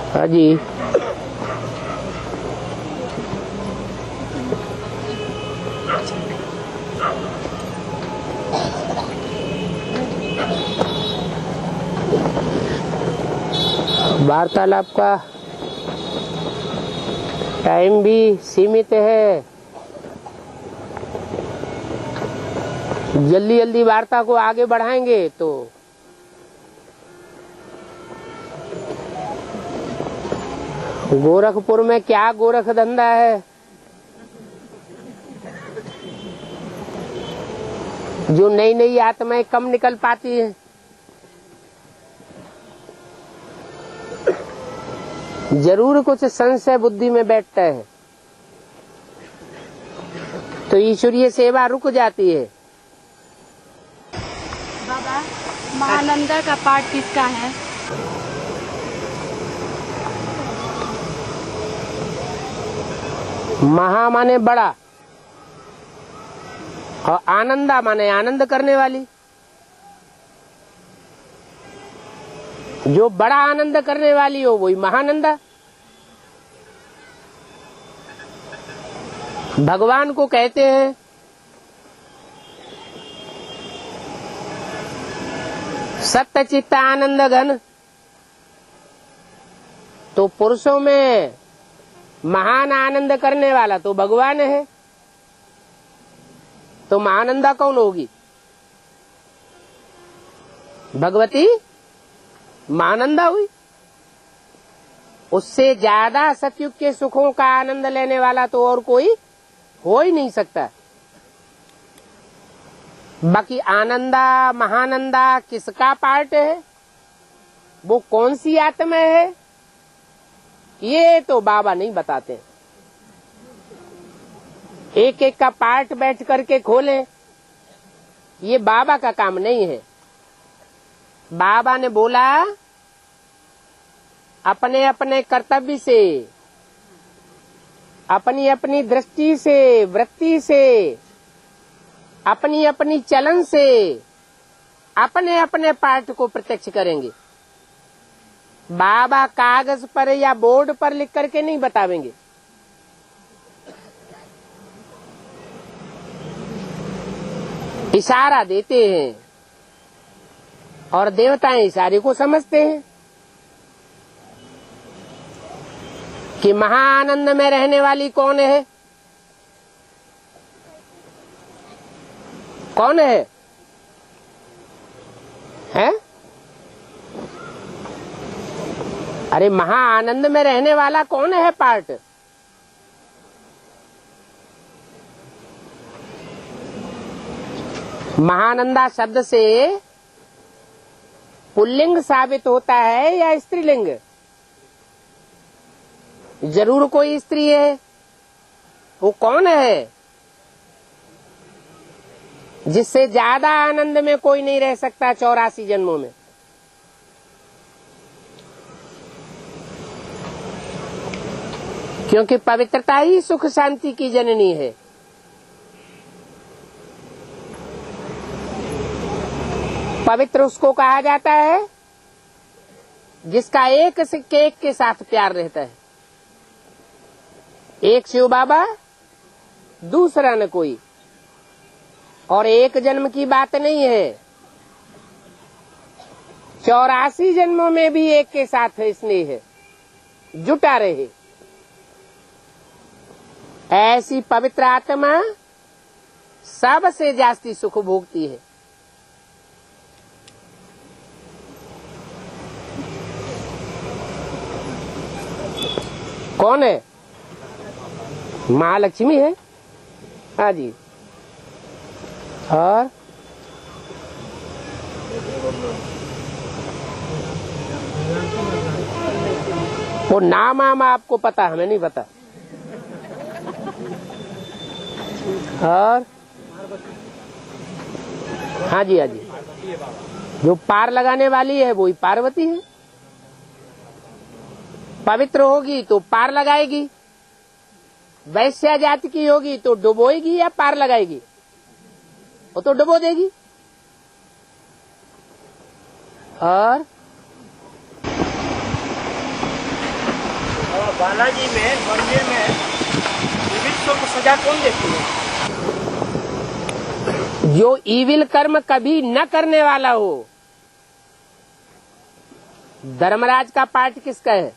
हाँ जी। वार्तालाप का टाइम भी सीमित है। जल्दी जल्दी वार्ता को आगे बढ़ाएंगे तो गोरखपुर में क्या गोरख धंधा है जो नई नई आत्माएं कम निकल पाती हैं। जरूर कुछ संशय बुद्धि में बैठता है तो ईश्वरीय सेवा रुक जाती है। बाबा, महानंदा का पाठ किसका है? महा माने बड़ा और आनंदा माने आनंद करने वाली। जो बड़ा आनंद करने वाली हो वही महानंदा। भगवान को कहते हैं सत्य चित्त आनंद घन। तो पुरुषों में महान आनंद करने वाला तो भगवान है। तो महानंदा कौन होगी? भगवती महानंदा हुई। उससे ज्यादा सतयुग के सुखों का आनंद लेने वाला तो और कोई हो ही नहीं सकता। बाकी आनंदा महानंदा किसका पार्ट है, वो कौन सी आत्मा है, ये तो बाबा नहीं बताते। एक एक का पार्ट बैठ करके खोलें, ये बाबा का काम नहीं है। बाबा ने बोला अपने अपने कर्तव्य से, अपनी अपनी दृष्टि से, वृत्ति से, अपनी अपनी चलन से अपने अपने पार्ट को प्रत्यक्ष करेंगे। बाबा कागज पर या बोर्ड पर लिख करके नहीं बतावेंगे। इशारा देते हैं और देवताएं इशारे को समझते हैं कि महाआनंद में रहने वाली कौन है। कौन है? हैं? अरे महाआनंद में रहने वाला कौन है पार्ट? महानंदा शब्द से पुल्लिंग साबित होता है या स्त्रीलिंग? जरूर कोई स्त्री है। वो कौन है? जिससे ज्यादा आनंद में कोई नहीं रह सकता 84 जन्मों में। क्योंकि पवित्रता ही सुख शांति की जननी है। पवित्र उसको कहा जाता है जिसका एक के साथ प्यार रहता है। एक शिव बाबा, दूसरा न कोई। और एक जन्म की बात नहीं है, 84 जन्मों में भी एक के साथ स्नेह है, जुटा रहे। ऐसी पवित्र आत्मा सबसे जास्ती सुख भोगती है। कौन है? महालक्ष्मी है। हाँ जी। और वो नाम आपको पता, हमें नहीं पता। और हाँ जी, हाँ जी, जो पार लगाने वाली है वही पार्वती है। पवित्र होगी तो पार लगाएगी, वैश्या जाति की होगी तो डुबोएगी या पार लगाएगी? वो तो डुबो देगी। और बालाजी में बॉम्बे में ईविल को सजा कौन देती है? जो ईविल कर्म कभी न करने वाला हो। धर्मराज का पार्ट किसका है?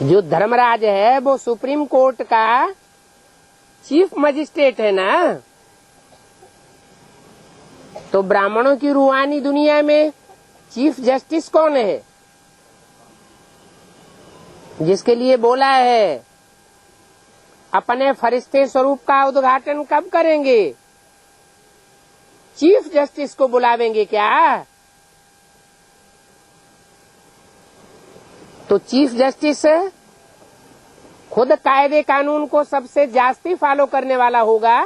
जो धर्मराज है वो सुप्रीम कोर्ट का चीफ मजिस्ट्रेट है ना। तो ब्राह्मणों की रूहानी दुनिया में चीफ जस्टिस कौन है? जिसके लिए बोला है अपने फरिश्ते स्वरूप का उद्घाटन कब करेंगे? चीफ जस्टिस को बुलावेंगे क्या? तो चीफ जस्टिस खुद कायदे कानून को सबसे जास्ती फॉलो करने वाला होगा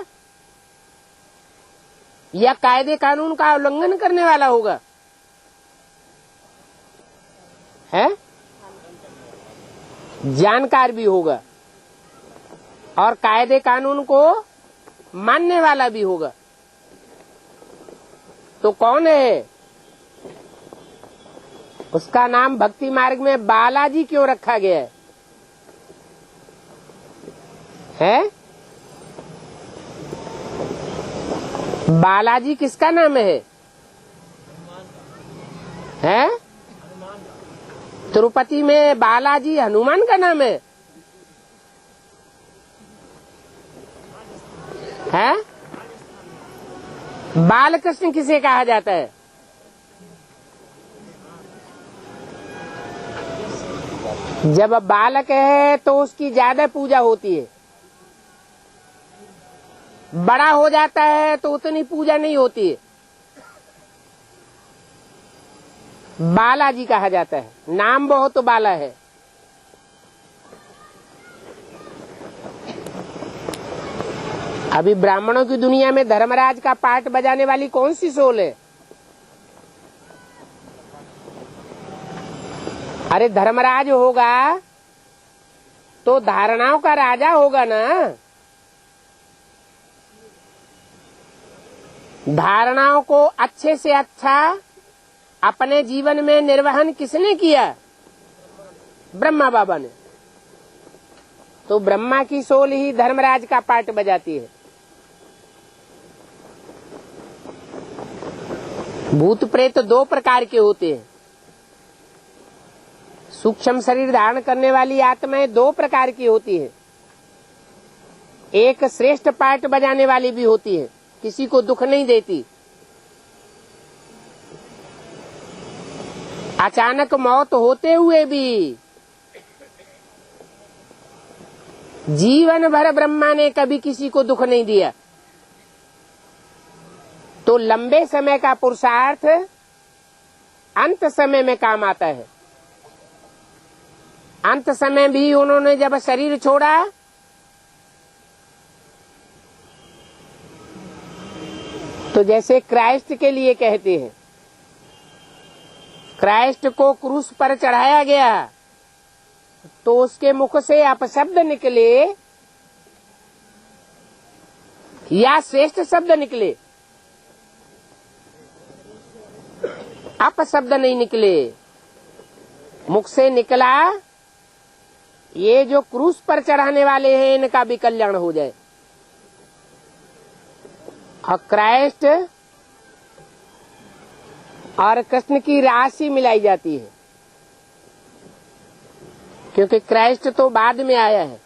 या कायदे कानून का उल्लंघन करने वाला होगा? है जानकार भी होगा और कायदे कानून को मानने वाला भी होगा। तो कौन है? उसका नाम भक्ति मार्ग में बालाजी क्यों रखा गया है? बालाजी किसका नाम है? तिरुपति में बालाजी हनुमान का नाम है? बालकृष्ण किसे कहा जाता है? जब बालक है तो उसकी ज्यादा पूजा होती है, बड़ा हो जाता है तो उतनी पूजा नहीं होती है। बालाजी कहा जाता है, नाम बहुत बाला है। अभी ब्राह्मणों की दुनिया में धर्मराज का पार्ट बजाने वाली कौन सी सोल है? अरे धर्मराज होगा तो धारणाओं का राजा होगा ना। धारणाओं को अच्छे से अच्छा अपने जीवन में निर्वहन किसने किया? ब्रह्मा बाबा ने। तो ब्रह्मा की सोल ही धर्मराज का पार्ट बजाती है। भूत प्रेत दो प्रकार के होते हैं। सूक्ष्म शरीर धारण करने वाली आत्माएं दो प्रकार की होती है। एक श्रेष्ठ पार्ट बजाने वाली भी होती है, किसी को दुख नहीं देती। अचानक मौत होते हुए भी जीवन भर ब्रह्मा ने कभी किसी को दुख नहीं दिया। तो लंबे समय का पुरुषार्थ अंत समय में काम आता है। अंत समय भी उन्होंने जब शरीर छोड़ा तो जैसे क्राइस्ट के लिए कहते हैं, क्राइस्ट को क्रूस पर चढ़ाया गया तो उसके मुख से अपशब्द निकले या श्रेष्ठ शब्द निकले? अपशब्द नहीं निकले, मुख से निकला ये जो क्रूस पर चढ़ाने वाले हैं इनका भी कल्याण हो जाए। और क्राइस्ट और कृष्ण की राशि मिलाई जाती है, क्योंकि क्राइस्ट तो बाद में आया है,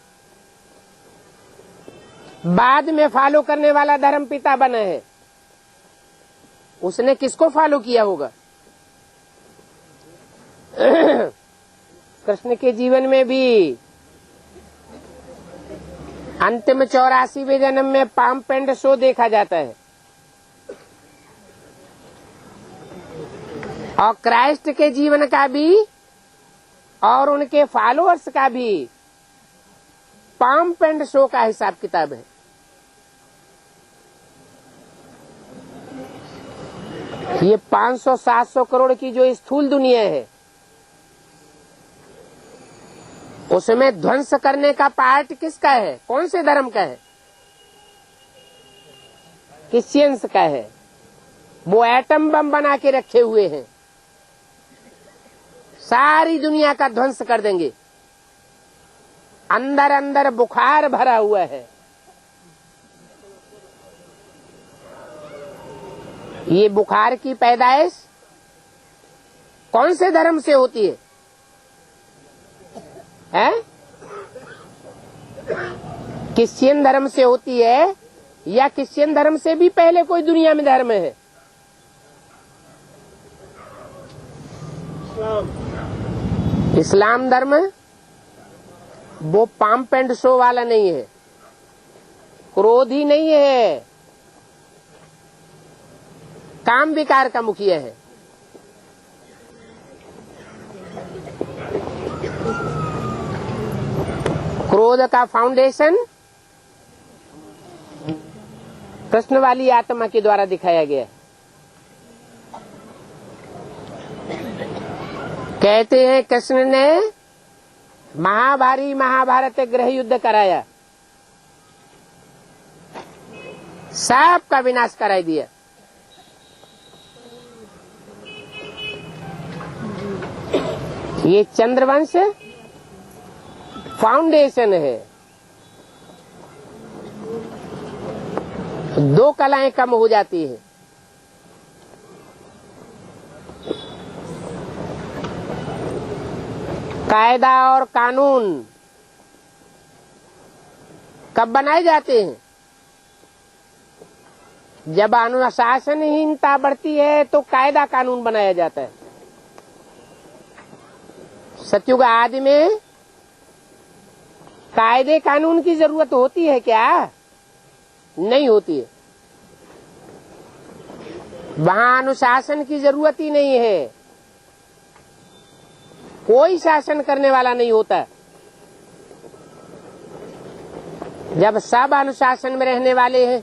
बाद में फॉलो करने वाला धर्म पिता बना है। उसने किसको फॉलो किया होगा? कृष्ण के जीवन में भी अंतिम 84वें जन्म में पाम्प एंड शो देखा जाता है और क्राइस्ट के जीवन का भी और उनके फॉलोअर्स का भी पाम्प एंड शो का हिसाब किताब है। ये 500-700 करोड़ की जो स्थूल दुनिया है उसमें ध्वंस करने का पार्ट किसका है? कौन से धर्म का है? क्रिश्चियंस का है। वो एटम बम बना के रखे हुए हैं, सारी दुनिया का ध्वंस कर देंगे। अंदर अंदर बुखार भरा हुआ है। ये बुखार की पैदाइश कौन से धर्म से होती है? हैं? क्रिश्चियन धर्म से होती है या क्रिश्चियन धर्म से भी पहले कोई दुनिया में धर्म है? इस्लाम धर्म है। वो पंप एंड शो वाला नहीं है, क्रोधी नहीं है, काम विकार का मुखिया है। क्रोध का फाउंडेशन कृष्ण वाली आत्मा के द्वारा दिखाया गया है। कहते हैं कृष्ण ने महाभारी महाभारत गृह युद्ध कराया, सबका विनाश करा दिया। ये चंद्रवंश फाउंडेशन है। दो कलाएं कम हो जाती है। कायदा और कानून कब बनाए जाते हैं? जब अनुशासनहीनता बढ़ती है तो कायदा कानून बनाया जाता है। सतयुग आदि में कायदे कानून की जरूरत होती है क्या? नहीं होती है। वहां अनुशासन की जरूरत ही नहीं है। कोई शासन करने वाला नहीं होता। जब सब अनुशासन में रहने वाले हैं,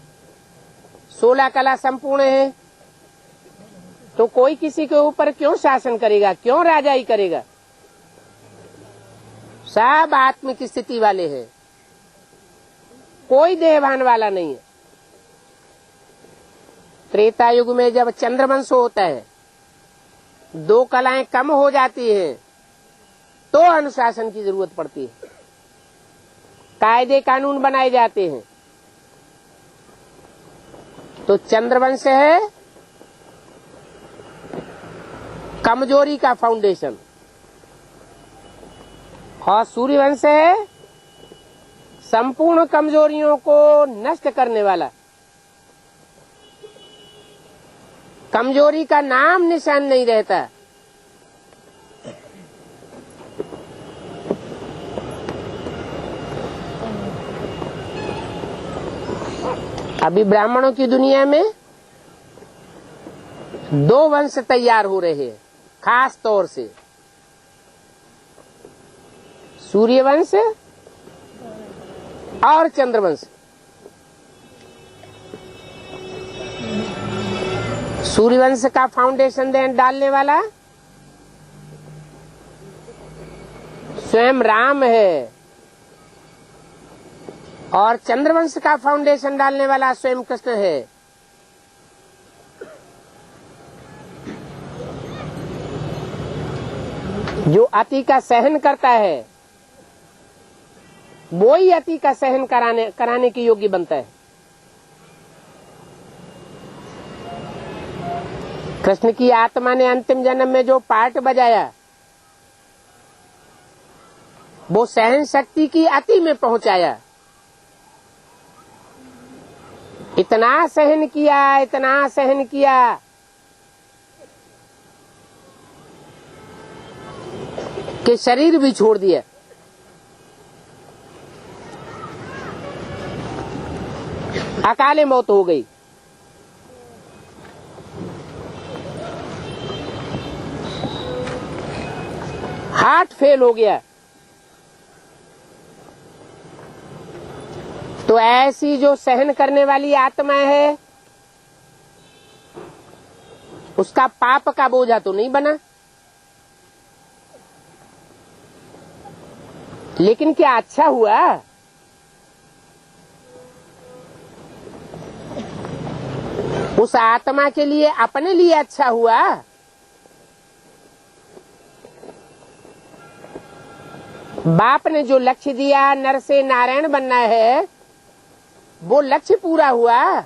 16 कला संपूर्ण है, तो कोई किसी के ऊपर क्यों शासन करेगा, क्यों राजाई करेगा? सब आत्म की स्थिति वाले हैं, कोई देहभान वाला नहीं है। त्रेता युग में जब चंद्रवंश होता है, दो कलाएं कम हो जाती हैं, तो अनुशासन की जरूरत पड़ती है, कायदे कानून बनाए जाते हैं। तो चंद्रवंश है कमजोरी का फाउंडेशन और सूर्यवंश है संपूर्ण कमजोरियों को नष्ट करने वाला। कमजोरी का नाम निशान नहीं रहता। अभी ब्राह्मणों की दुनिया में दो वंश तैयार हो रहे हैं खास तौर से, सूर्यवंश और चंद्रवंश। सूर्यवंश का फाउंडेशन डालने वाला स्वयं राम है और चंद्रवंश का फाउंडेशन डालने वाला स्वयं कृष्ण है। जो अति का सहन करता है वो ही अति का सहन कराने के योग्य बनता है। कृष्ण की आत्मा ने अंतिम जन्म में जो पार्ट बजाया वो सहन शक्ति की अति में पहुंचाया। इतना सहन किया कि शरीर भी छोड़ दिया। अकाले मौत हो गई। हार्ट फेल हो गया। तो ऐसी जो सहन करने वाली आत्मा है उसका पाप का बोझा तो नहीं बना, लेकिन क्या अच्छा हुआ? उस आत्मा के लिए, अपने लिए अच्छा हुआ। बाप ने जो लक्ष्य दिया नर से नारायण बनना है, वो लक्ष्य पूरा हुआ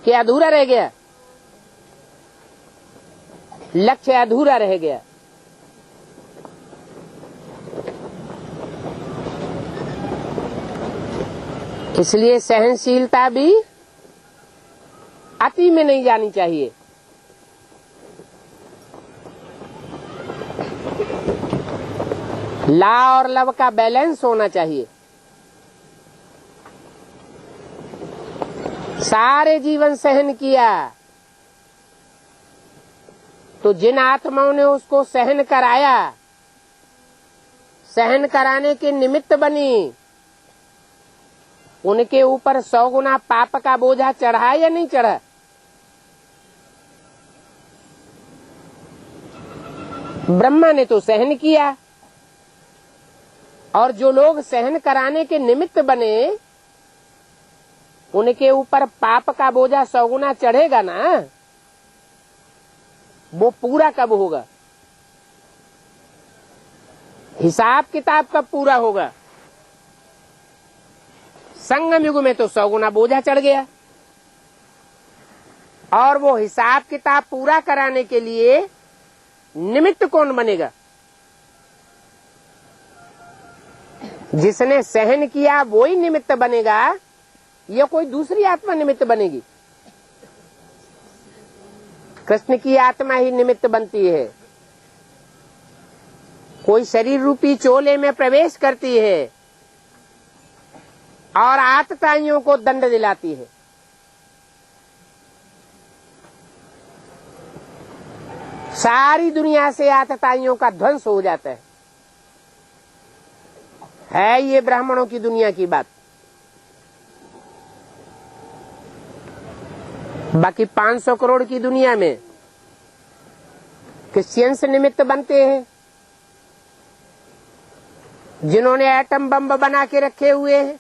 कि अधूरा रह गया? लक्ष्य अधूरा रह गया। इसलिए सहनशीलता भी अति में नहीं जानी चाहिए। ला और लव का बैलेंस होना चाहिए। सारे जीवन सहन किया तो जिन आत्माओं ने उसको सहन कराया, सहन कराने के निमित्त बनी, उनके ऊपर 100 गुना पाप का बोझा चढ़ा या नहीं चढ़ा? ब्रह्मा ने तो सहन किया, और जो लोग सहन कराने के निमित्त बने, उनके ऊपर पाप का बोझा 100 गुना चढ़ेगा ना। वो पूरा कब होगा? हिसाब किताब कब पूरा होगा? संगम युग में तो 100 गुना बोझा चढ़ गया, और वो हिसाब किताब पूरा कराने के लिए निमित्त कौन बनेगा? जिसने सहन किया वो ही निमित्त बनेगा, या कोई दूसरी आत्मा निमित्त बनेगी? कृष्ण की आत्मा ही निमित्त बनती है। कोई शरीर रूपी चोले में प्रवेश करती है और आतताइयों को दंड दिलाती है। सारी दुनिया से आतताइयों का ध्वंस हो जाता है ये ब्राह्मणों की दुनिया की बात। बाकी 500 करोड़ की दुनिया में क्रिश्चियंस निमित्त बनते हैं, जिन्होंने एटम बम बना के रखे हुए हैं।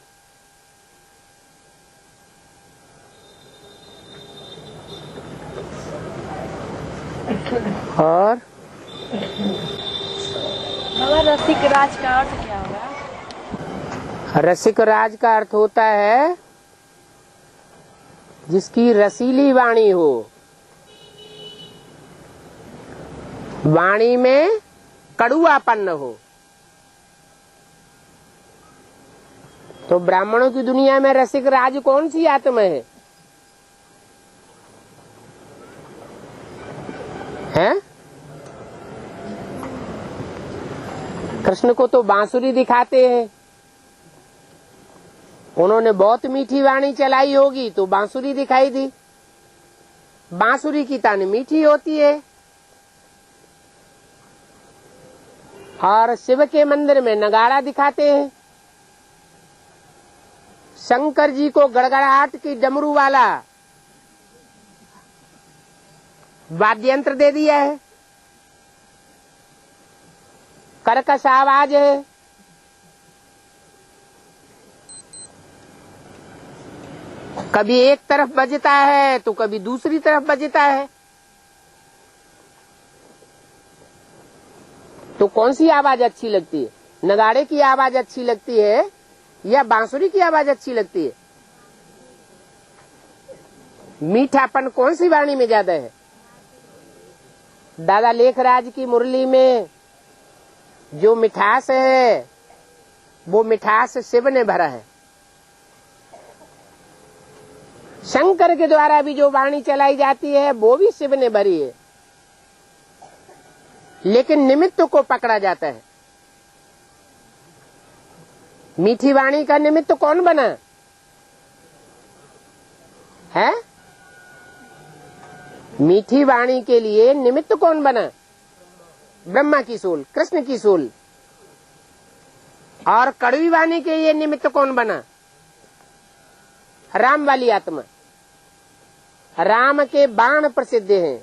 और रसिक राज का अर्थ क्या होगा? रसिक राज का अर्थ होता है जिसकी रसीली वाणी हो, वाणी में कड़ुआपन न हो। तो ब्राह्मणों की दुनिया में रसिक राज कौन सी आत्मा है? हैं? कृष्ण को तो बांसुरी दिखाते हैं। उन्होंने बहुत मीठी वाणी चलाई होगी तो बांसुरी दिखाई दी। बांसुरी की तान मीठी होती है। और शिव के मंदिर में नगाड़ा दिखाते हैं। शंकर जी को गड़गड़ाहट की डमरू वाला वाद्य यंत्र दे दिया है, कर्कश आवाज है। कभी एक तरफ बजता है तो कभी दूसरी तरफ बजता है। तो कौन सी आवाज अच्छी लगती है? नगाड़े की आवाज अच्छी लगती है या बांसुरी की आवाज अच्छी लगती है? मीठापन कौन सी वाणी में ज्यादा है? दादा लेखराज की मुरली में जो मिठास है वो मिठास शिव ने भरा है। शंकर के द्वारा भी जो वाणी चलाई जाती है वो भी शिव ने भरी है, लेकिन निमित्त को पकड़ा जाता है। मीठी वाणी का निमित्त कौन बना है? मीठी वाणी के लिए निमित्त कौन बना? ब्रह्मा की सूल, कृष्ण की सूल। और कड़वी वाणी के लिए निमित्त कौन बना? राम वाली आत्मा। राम के बाण प्रसिद्ध हैं।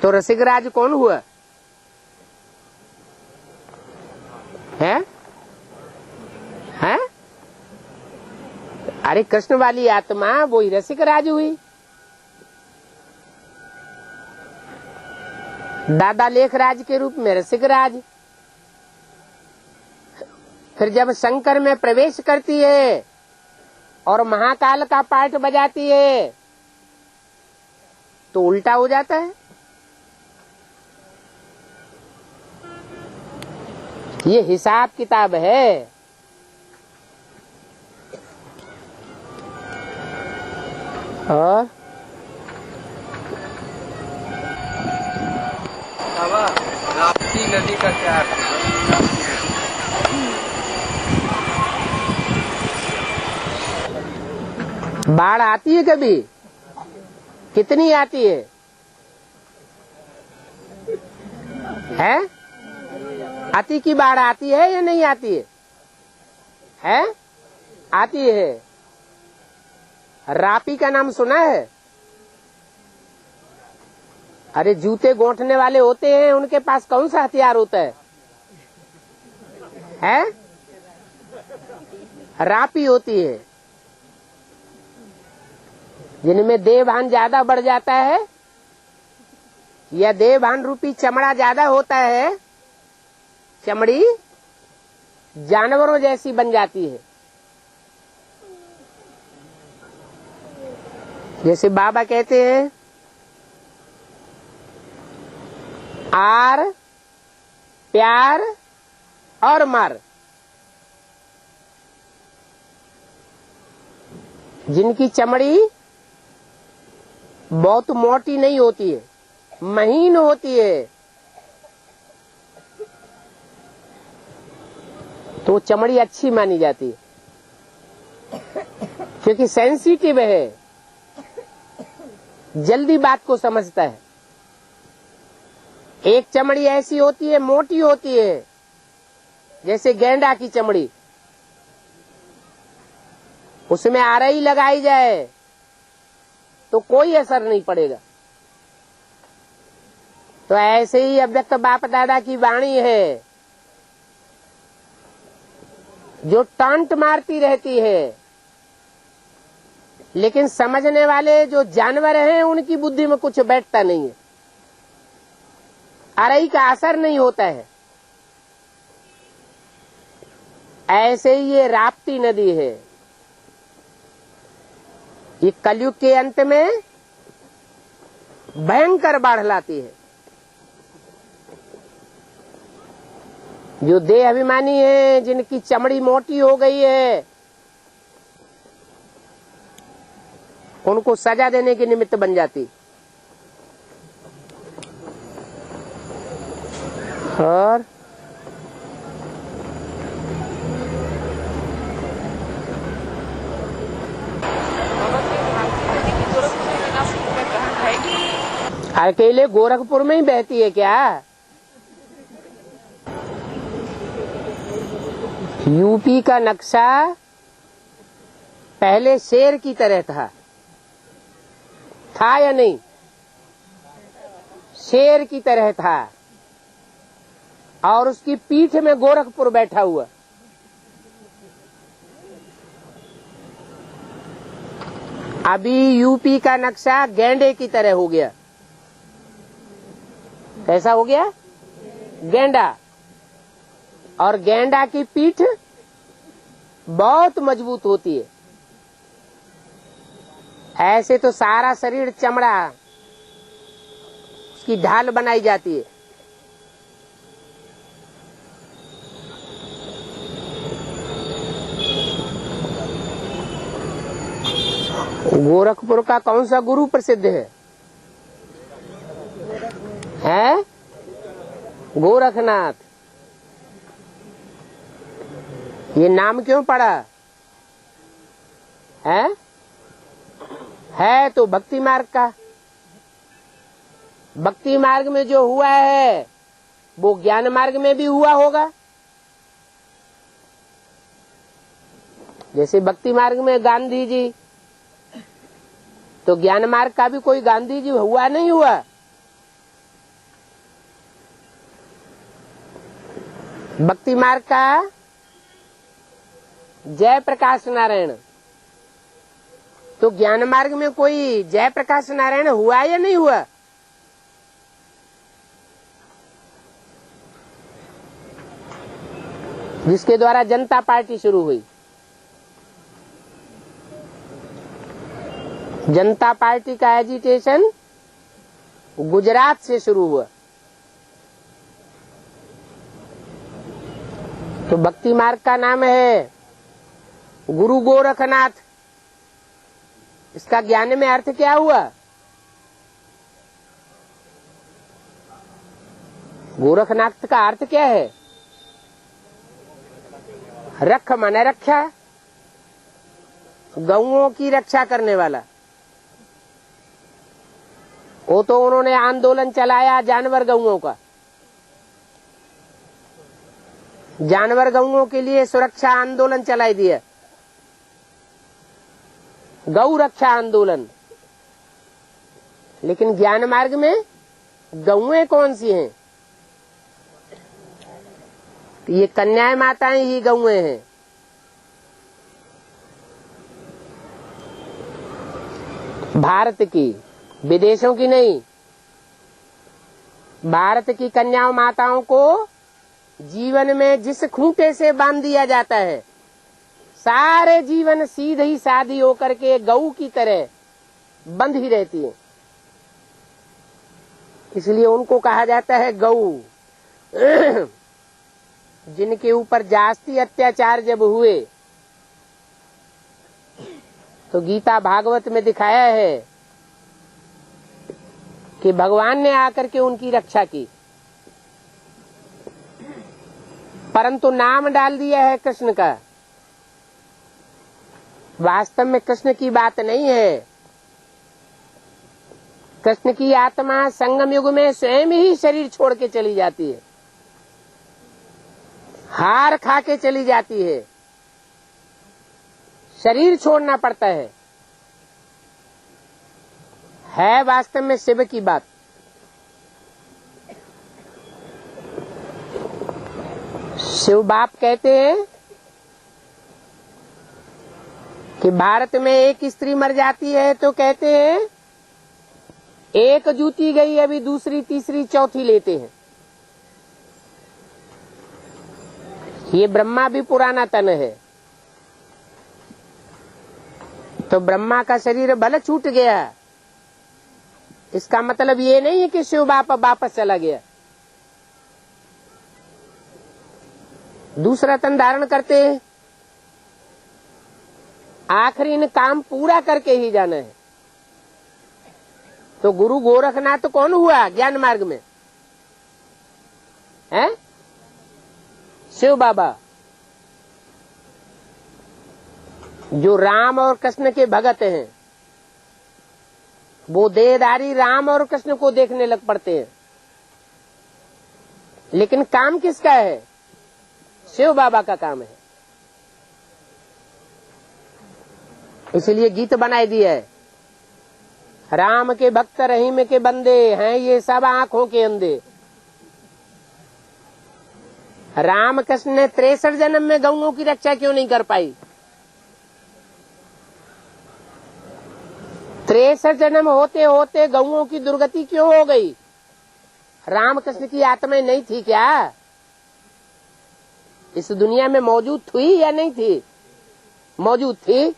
तो रसिकराज कौन हुआ है? अरे कृष्ण वाली आत्मा वो ही रसिकराज हुई। दादा लेखराज के रूप में रसिकराज। फिर जब शंकर में प्रवेश करती है और महाकाल का पाठ बजाती है तो उल्टा हो जाता है। ये हिसाब किताब है। और राप्ती नदी का क्या है? बाढ़ आती है कभी? कितनी आती है? आती की बाढ़ आती है या नहीं आती है? आती है। रापी का नाम सुना है? अरे जूते गोंठने वाले होते हैं, उनके पास कौन सा हथियार होता है? रापी होती है। जिनमें देहभान ज्यादा बढ़ जाता है या देहभान रूपी चमड़ा ज्यादा होता है, चमड़ी जानवरों जैसी बन जाती है। जैसे बाबा कहते हैं, आर प्यार और मार। जिनकी चमड़ी बहुत मोटी नहीं होती है, महीन होती है, तो चमड़ी अच्छी मानी जाती है, क्योंकि सेंसिटिव है, जल्दी बात को समझता है। एक चमड़ी ऐसी होती है, मोटी होती है, जैसे गेंडा की चमड़ी, उसमें आरई लगाई जाए तो कोई असर नहीं पड़ेगा। तो ऐसे ही अव्यक्त बाप दादा की वाणी है, जो टांट मारती रहती है, लेकिन समझने वाले जो जानवर हैं उनकी बुद्धि में कुछ बैठता नहीं है, अरई का असर नहीं होता है। ऐसे ही ये राप्ती नदी है, ये कलयुग के अंत में भयंकर बाढ़ लाती है। जो देह अभिमानी है, जिनकी चमड़ी मोटी हो गई है, उनको सजा देने के निमित्त बन जाती। और अकेले गोरखपुर में ही बहती है क्या? यूपी का नक्शा पहले शेर की तरह था या नहीं? शेर की तरह था, और उसकी पीठ में गोरखपुर बैठा हुआ। अभी यूपी का नक्शा गेंडे की तरह हो गया। कैसा हो गया? गेंडा। और गेंडा की पीठ बहुत मजबूत होती है। ऐसे तो सारा शरीर चमड़ा, उसकी ढाल बनाई जाती है। गोरखपुर का कौन सा गुरु प्रसिद्ध है? गोरखनाथ। ये नाम क्यों पड़ा है तो भक्ति मार्ग का। भक्ति मार्ग में जो हुआ है वो ज्ञान मार्ग में भी हुआ होगा। जैसे भक्ति मार्ग में गांधी जी, तो ज्ञान मार्ग का भी कोई गांधी जी हुआ नहीं हुआ? भक्ति मार्ग का जय प्रकाश नारायण, तो ज्ञान मार्ग में कोई जय प्रकाश नारायण हुआ या नहीं हुआ? जिसके द्वारा जनता पार्टी शुरू हुई। जनता पार्टी का एजिटेशन गुजरात से शुरू हुआ। तो भक्ति मार्ग का नाम है गुरु गोरखनाथ। इसका ज्ञान में अर्थ क्या हुआ? गोरखनाथ का अर्थ क्या है? रख माने रक्षा, गौओं की रक्षा करने वाला। वो तो उन्होंने आंदोलन चलाया जानवर गौओं का, जानवर गौओं के लिए सुरक्षा आंदोलन चलाई दिया, गौ रक्षा आंदोलन। लेकिन ज्ञान मार्ग में गौएं कौन सी हैं? ये कन्याएं माताएं ही गौएं हैं। भारत की, विदेशों की नहीं। भारत की कन्याओं माताओं को जीवन में जिस खूंटे से बांध दिया जाता है, सारे जीवन सीधी सादी होकर के गऊ की तरह बंध ही रहती है। इसलिए उनको कहा जाता है गऊ। जिनके ऊपर जास्ती अत्याचार जब हुए तो गीता भागवत में दिखाया है कि भगवान ने आकर के उनकी रक्षा की, परंतु नाम डाल दिया है कृष्ण का। वास्तव में कृष्ण की बात नहीं है। कृष्ण की आत्मा संगम युग में स्वयं ही शरीर छोड़ के चली जाती है, हार खा के चली जाती है, शरीर छोड़ना पड़ता है वास्तव में शिव की बात। शिव बाप कहते हैं कि भारत में एक स्त्री मर जाती है तो कहते हैं एक जूती गई, अभी दूसरी तीसरी चौथी लेते हैं। ये ब्रह्मा भी पुराना तन है, तो ब्रह्मा का शरीर भले छूट गया, इसका मतलब ये नहीं है कि शिव बाप वापस चला गया, दूसरा तन धारण करते हैं। आखिरी इन काम पूरा करके ही जाना है। तो गुरु गोरखनाथ कौन हुआ ज्ञान मार्ग में? है शिव बाबा, जो राम और कृष्ण के भगत हैं। वो देहधारी राम और कृष्ण को देखने लग पड़ते हैं, लेकिन काम किसका है? शिव बाबा का काम है। इसलिए गीत बनाए दिया है, राम के भक्त रहीम के बंदे हैं ये सब आंखों के अंधे। राम कृष्ण ने 63 जन्म में गौओं की रक्षा क्यों नहीं कर पाई? 63 जन्म होते होते गौओं की दुर्गति क्यों हो गई? राम कृष्ण की आत्माएं नहीं थी क्या? इस दुनिया में मौजूद थी या नहीं थी? मौजूद थी,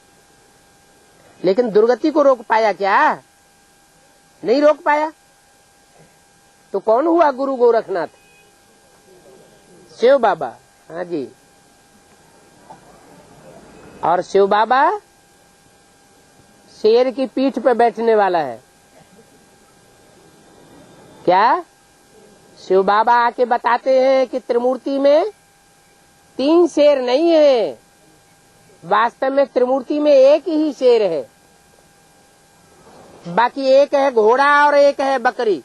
लेकिन दुर्गति को रोक पाया क्या? नहीं रोक पाया। तो कौन हुआ गुरु गोरखनाथ? शिव बाबा। हाँ जी। और शिव बाबा शेर की पीठ पर बैठने वाला है। क्या? शिव बाबा आके बताते हैं कि त्रिमूर्ति में 3 शेर नहीं है, वास्तव में त्रिमूर्ति में एक ही शेर है। बाकी एक है घोड़ा और एक है बकरी।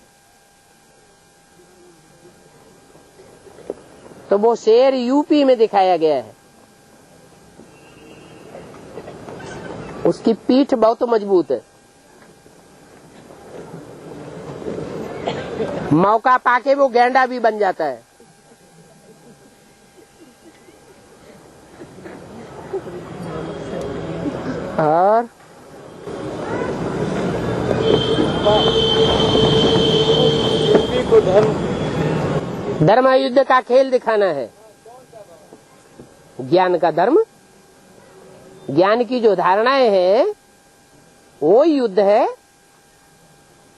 तो वो शेर यूपी में दिखाया गया है। उसकी पीठ बहुत मजबूत है। मौका पाके वो गैंडा भी बन जाता है। और धर्म युद्ध का खेल दिखाना है। ज्ञान का धर्म, ज्ञान की जो धारणाएं हैं वो युद्ध है।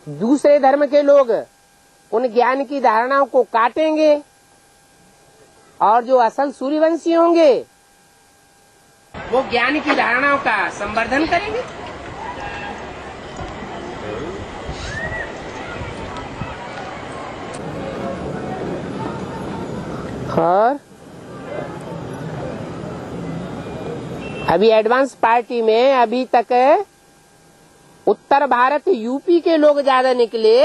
दूसरे धर्म के लोग उन ज्ञान की धारणाओं को काटेंगे और जो असल सूर्यवंशी होंगे वो ज्ञान की धारणाओं का संवर्धन करेंगे। और अभी एडवांस पार्टी में अभी तक उत्तर भारत यूपी के लोग ज्यादा निकले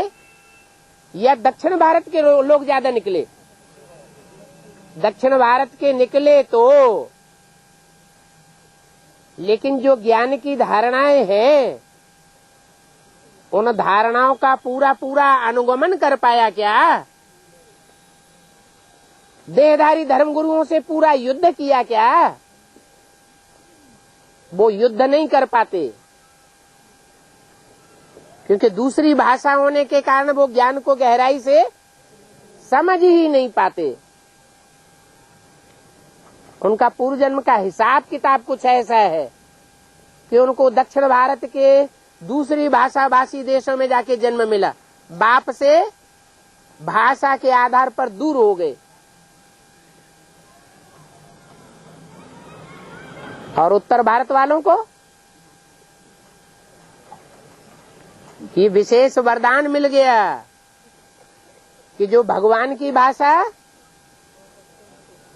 या दक्षिण भारत के लोग ज्यादा निकले? दक्षिण भारत के निकले तो, लेकिन जो ज्ञान की धारणाएं हैं उन धारणाओं का पूरा पूरा अनुगमन कर पाया क्या? देहधारी धर्मगुरुओं से पूरा युद्ध किया क्या? वो युद्ध नहीं कर पाते, क्योंकि दूसरी भाषा होने के कारण वो ज्ञान को गहराई से समझ ही नहीं पाते। उनका पूर्व जन्म का हिसाब किताब कुछ ऐसा है कि उनको दक्षिण भारत के दूसरी भाषा भाषी देशों में जाके जन्म मिला, बाप से भाषा के आधार पर दूर हो गए। और उत्तर भारत वालों को ये विशेष वरदान मिल गया कि जो भगवान की भाषा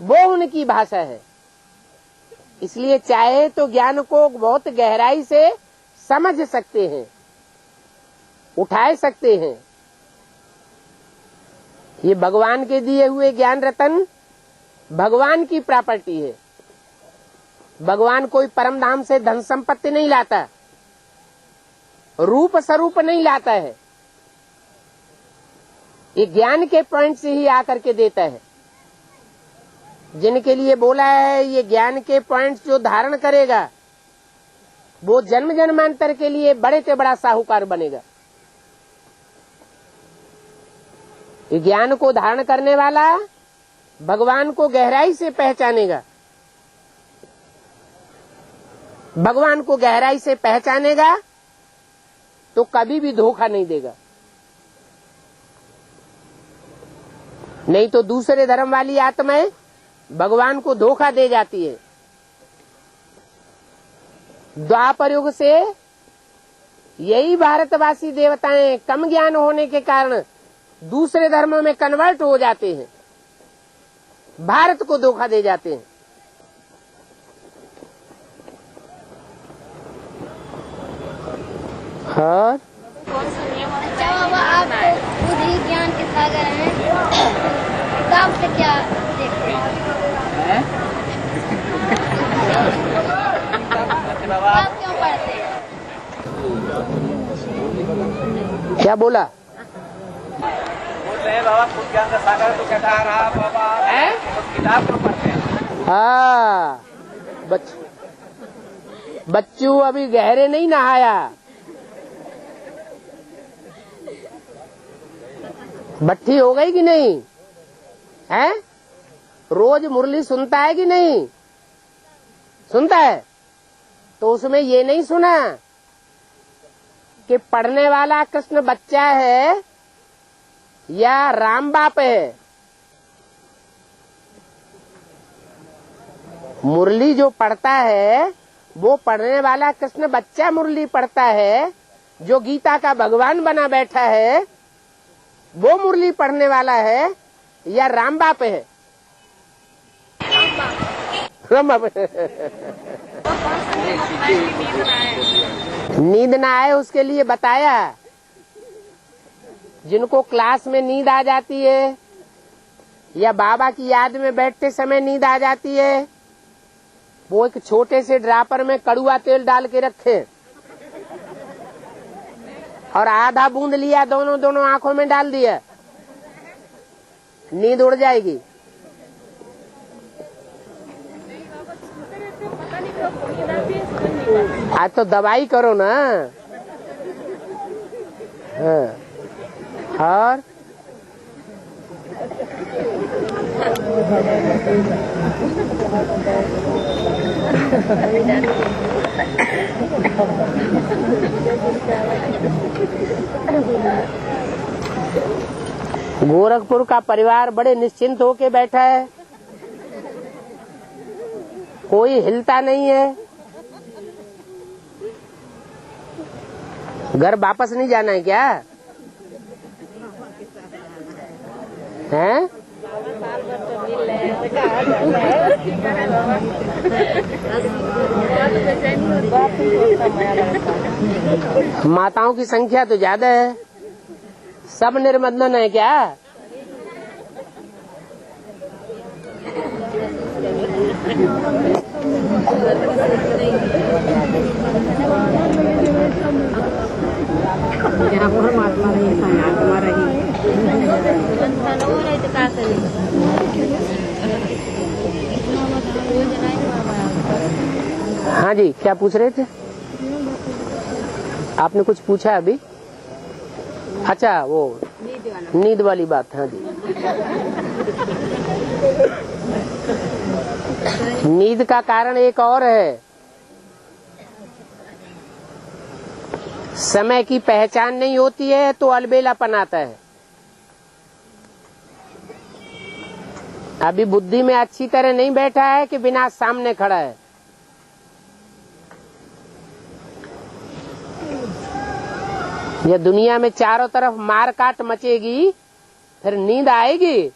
वो उनकी भाषा है, इसलिए चाहे तो ज्ञान को बहुत गहराई से समझ सकते हैं, उठा सकते हैं। ये भगवान के दिए हुए ज्ञान रतन भगवान की प्रॉपर्टी है। भगवान कोई परम धाम से धन संपत्ति नहीं लाता, रूप स्वरूप नहीं लाता है, ये ज्ञान के पॉइंट से ही आकर के देता है। जिनके लिए बोला है ये ज्ञान के पॉइंट्स जो धारण करेगा वो जन्म जन्मांतर के लिए बड़े से बड़ा साहूकार बनेगा। ये ज्ञान को धारण करने वाला भगवान को गहराई से पहचानेगा, भगवान को गहराई से पहचानेगा तो कभी भी धोखा नहीं देगा। नहीं तो दूसरे धर्म वाली आत्माएं भगवान को धोखा दे जाती है। द्वापर युग से यही भारतवासी देवताएं कम ज्ञान होने के कारण दूसरे धर्मों में कन्वर्ट हो जाते हैं, भारत को धोखा दे जाते हैं। हाँ, अच्छा बाबा, आप खुद ही ज्ञान के सागर हैं, किताब से क्या देखते हैं? किताब क्यों पढ़ते हैं? क्या बोला? बोल रहे हैं बाबा खुद ज्ञान का सागर तो कहता रहा बाबा है, तो किताब क्यों पढ़ते हैं? हाँ, बच्चू अभी गहरे नहीं नहाया, भट्ठी हो गई कि नहीं है? रोज मुरली सुनता है कि नहीं सुनता है? तो उसमें ये नहीं सुना कि पढ़ने वाला कृष्ण बच्चा है या राम बाप है। मुरली जो पढ़ता है वो पढ़ने वाला कृष्ण बच्चा मुरली पढ़ता है, जो गीता का भगवान बना बैठा है वो मुरली पढ़ने वाला है या राम बाप है? राम बाप। नींद ना आए उसके लिए बताया। जिनको क्लास में नींद आ जाती है या बाबा की याद में बैठते समय नींद आ जाती है, वो एक छोटे से ड्रापर में कड़ुआ तेल डाल के रखे और आधा बूंद लिया, दोनों आंखों में डाल दिया, नींद उड़ जाएगी। आज तो दवाई करो ना। हाँ। और गोरखपुर का परिवार बड़े निश्चिंत होके बैठा है, कोई हिलता नहीं है। घर वापस नहीं जाना है क्या? हैं? माताओं की संख्या तो ज्यादा है, सब निर्मदन है क्या? हाँ जी, क्या पूछ रहे थे? आपने कुछ पूछा अभी? अच्छा, वो नींद वाली बात। हाँ जी, नींद का कारण एक और है, समय की पहचान नहीं होती है तो अलबेलापन आता है। अभी बुद्धि में अच्छी तरह नहीं बैठा है कि विनाश सामने खड़ा है। यह दुनिया में चारों तरफ मार काट मचेगी, फिर नींद आएगी?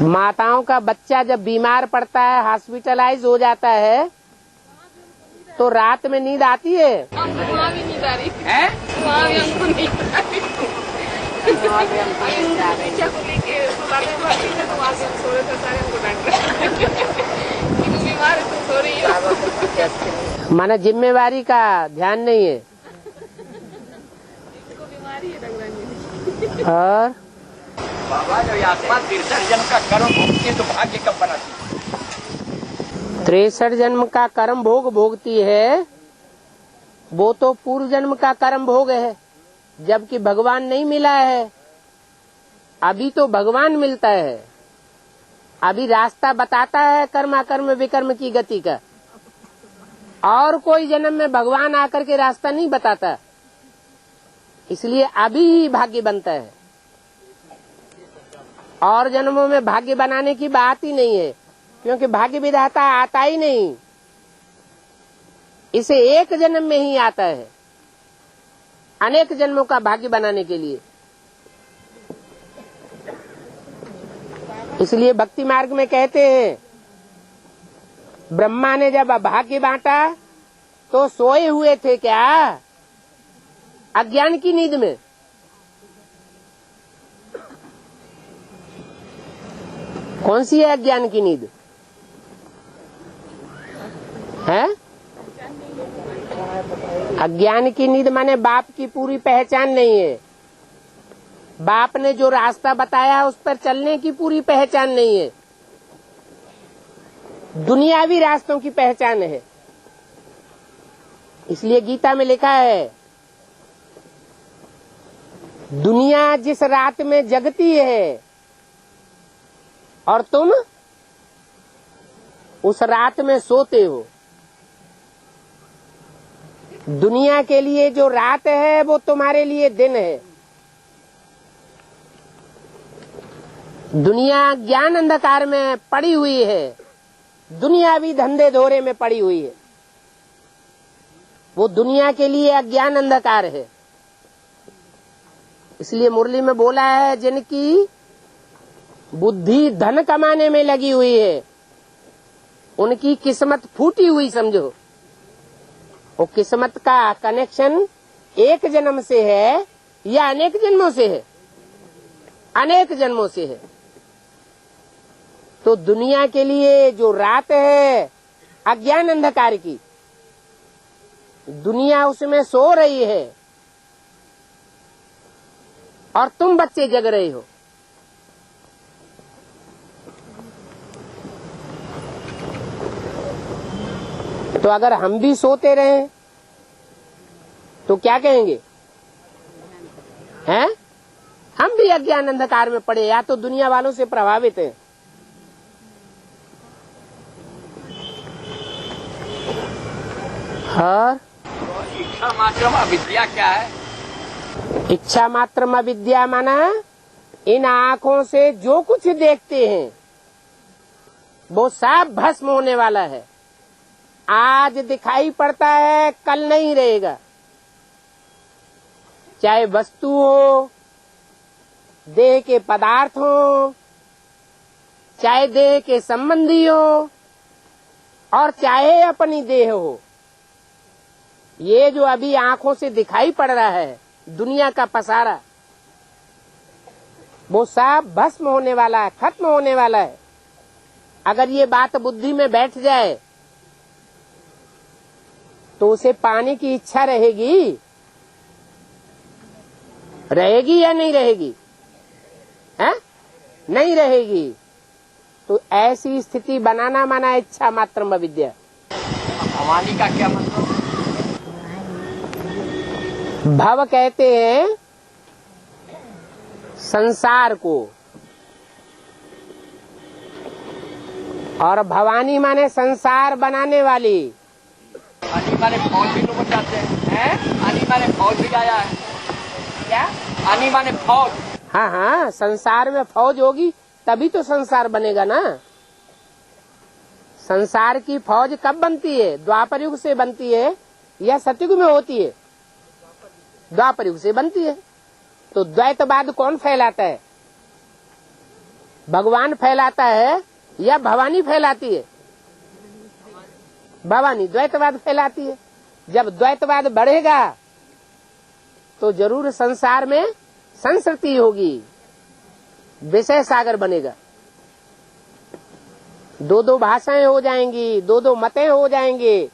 माताओं का बच्चा जब बीमार पड़ता है, हॉस्पिटलाइज हो जाता है, तो रात में नींद आती है? वहाँ भी नींद आ रही हैं? वहाँ भी हमको नींद आ रही बच्चा को लेके अस्पताल में भर्ती थे, तो वहाँ से हम सो रहे थे, सारे हमको डांट रहे कि तू बीमार है, तू सो रही हो। माना जिम्मेवारी का ध्यान नहीं है। इसको बीमारी है लग रही है। और बाबा जो आत्मा 63 जन्म का कर्म भोगती है तो भाग्य कब बनाती है? 63 जन्म का कर्म भोग भोगती है, वो तो पूर्व जन्म का कर्म भोग है, जबकि भगवान नहीं मिला है। अभी तो भगवान मिलता है, अभी रास्ता बताता है कर्म अकर्म विकर्म की गति का। और कोई जन्म में भगवान आकर के रास्ता नहीं बताता, इसलिए अभी ही भाग्य बनता है। और जन्मों में भाग्य बनाने की बात ही नहीं है, क्योंकि भाग्य विधाता आता ही नहीं, इसे एक जन्म में ही आता है, अनेक जन्मों का भाग्य बनाने के लिए। इसलिए भक्ति मार्ग में कहते हैं, ब्रह्मा ने जब भाग्य बांटा तो सोए हुए थे क्या? अज्ञान की नींद में। कौन सी है अज्ञान की नींद? है अज्ञान की नींद माने बाप की पूरी पहचान नहीं है, बाप ने जो रास्ता बताया उस पर चलने की पूरी पहचान नहीं है, दुनियावी रास्तों की पहचान है। इसलिए गीता में लिखा है, दुनिया जिस रात में जगती है और तुम उस रात में सोते हो। दुनिया के लिए जो रात है वो तुम्हारे लिए दिन है। दुनिया ज्ञान अंधकार में पड़ी हुई है, दुनियावी धंधे धोरे में पड़ी हुई है, वो दुनिया के लिए अज्ञान अंधकार है। इसलिए मुरली में बोला है, जिनकी बुद्धि धन कमाने में लगी हुई है उनकी किस्मत फूटी हुई समझो। वो किस्मत का कनेक्शन एक जन्म से है या अनेक जन्मों से है? अनेक जन्मों से है। तो दुनिया के लिए जो रात है अज्ञान अंधकार की, दुनिया उसमें सो रही है और तुम बच्चे जग रहे हो। तो अगर हम भी सोते रहे तो तो क्या कहेंगे? हैं? हम भी अज्ञान अंधकार में पड़े, या तो दुनिया वालों से प्रभावित हैं। हाँ, इच्छा मात्र अविद्या क्या है? इच्छा मात्र अविद्या माना इन आँखों से जो कुछ देखते हैं वो सब भस्म होने वाला है। आज दिखाई पड़ता है, कल नहीं रहेगा। चाहे वस्तु हो, देह के पदार्थ हो, चाहे देह के संबंधी हो, और चाहे अपनी देह हो। ये जो अभी आंखों से दिखाई पड़ रहा है दुनिया का पसारा, वो सब भस्म होने वाला है, खत्म होने वाला है। अगर ये बात बुद्धि में बैठ जाए तो उसे पाने की इच्छा रहेगी? रहेगी या नहीं रहेगी? है? नहीं रहेगी। तो ऐसी स्थिति बनाना माना इच्छा मात्र अविद्या। भवानी का क्या मतलब? भव कहते हैं संसार को, और भवानी माने संसार बनाने वाली। आनी माने फौज भी लोग चाहते हैं। आनी माने फौज भी आया है क्या? आनी माने फौज। हाँ हाँ, संसार में फौज होगी तभी तो संसार बनेगा ना। संसार की फौज कब बनती है? द्वापर युग से बनती है या सतयुग में होती है? द्वापर युग से बनती है। तो द्वैतवाद कौन फैलाता है? भगवान फैलाता है या भवानी फैलाती है? भवानी द्वैतवाद फैलाती है। जब द्वैतवाद बढ़ेगा तो जरूर संसार में संस्कृति होगी, विषय सागर बनेगा। दो दो भाषाएं हो जाएंगी, दो दो मतें हो जाएंगे,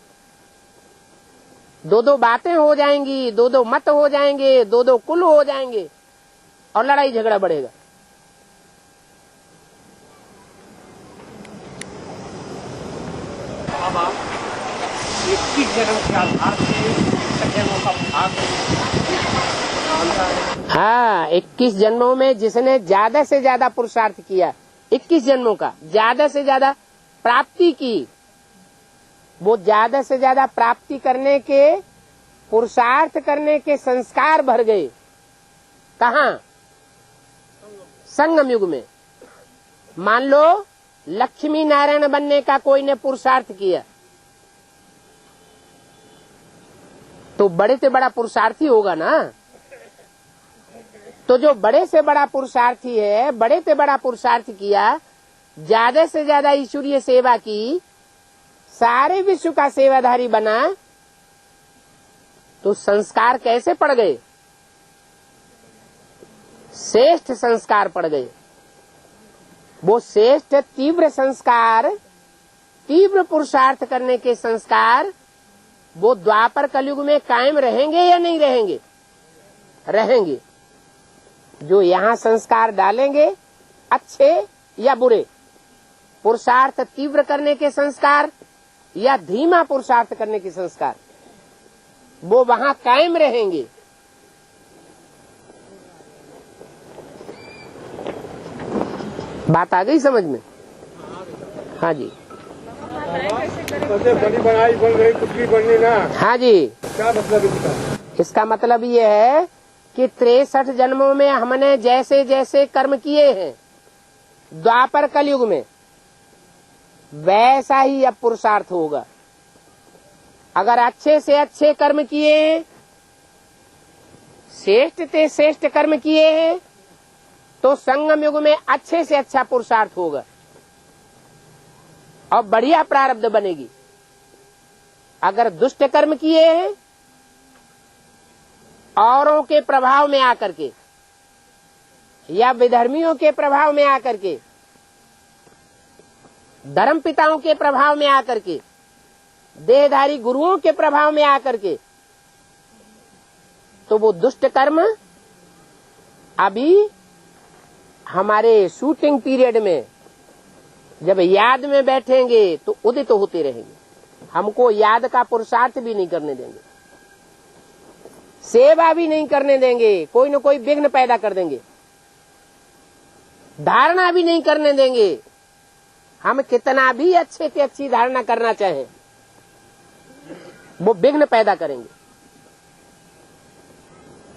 दो दो बातें हो जाएंगी, दो दो मत हो जाएंगे, दो दो कुल हो जाएंगे, और लड़ाई झगड़ा बढ़ेगा। अब 21 जन्म के आधार से जन्मों का भाग। हाँ, 21 जन्मों में जिसने ज्यादा से ज्यादा पुरुषार्थ किया, 21 जन्मों का ज्यादा से ज्यादा प्राप्ति की, वो ज्यादा से ज्यादा प्राप्ति करने के, पुरुषार्थ करने के संस्कार भर गए। कहाँ? संगम युग में। मान लो लक्ष्मी नारायण बनने का कोई ने पुरुषार्थ किया तो बड़े से बड़ा पुरुषार्थी होगा ना। तो जो बड़े से बड़ा पुरुषार्थी है, बड़े से बड़ा पुरुषार्थ किया, ज्यादा से ज्यादा ईश्वरीय सेवा की, सारे विश्व का सेवाधारी बना, तो संस्कार कैसे पड़ गए? श्रेष्ठ संस्कार पड़ गए। वो श्रेष्ठ तीव्र संस्कार, तीव्र पुरुषार्थ करने के संस्कार, वो द्वापर कलयुग में कायम रहेंगे या नहीं रहेंगे? रहेंगे। जो यहाँ संस्कार डालेंगे, अच्छे या बुरे, पुरुषार्थ तीव्र करने के संस्कार या धीमा पुरुषार्थ करने के संस्कार, वो वहाँ कायम रहेंगे। बात आ गई समझ में? हाँ जी। बनी बनाई बन रही, कुछ भी बननी ना। हाँ जी। क्या मतलब इसका? इसका मतलब ये है कि 63 जन्मों में हमने जैसे जैसे कर्म किए हैं द्वापर कलयुग में, वैसा ही अब पुरुषार्थ होगा। अगर अच्छे से अच्छे कर्म किए हैं, श्रेष्ठ से श्रेष्ठ कर्म किए हैं, तो संगम युग में अच्छे से अच्छा पुरुषार्थ होगा और बढ़िया प्रारब्ध बनेगी। अगर दुष्ट कर्म किए हैं, औरों के प्रभाव में आकर के या विधर्मियों के प्रभाव में आकर के, धर्म पिताओं के प्रभाव में आकर के, देहधारी गुरुओं के प्रभाव में आकर के, तो वो दुष्ट कर्म अभी हमारे शूटिंग पीरियड में जब याद में बैठेंगे तो उदित होते रहेंगे। हमको याद का पुरुषार्थ भी नहीं करने देंगे। सेवा भी नहीं करने देंगे, कोई न कोई विघ्न पैदा कर देंगे, धारणा भी नहीं करने देंगे। हम कितना भी अच्छे से अच्छी धारणा करना चाहें, वो विघ्न पैदा करेंगे।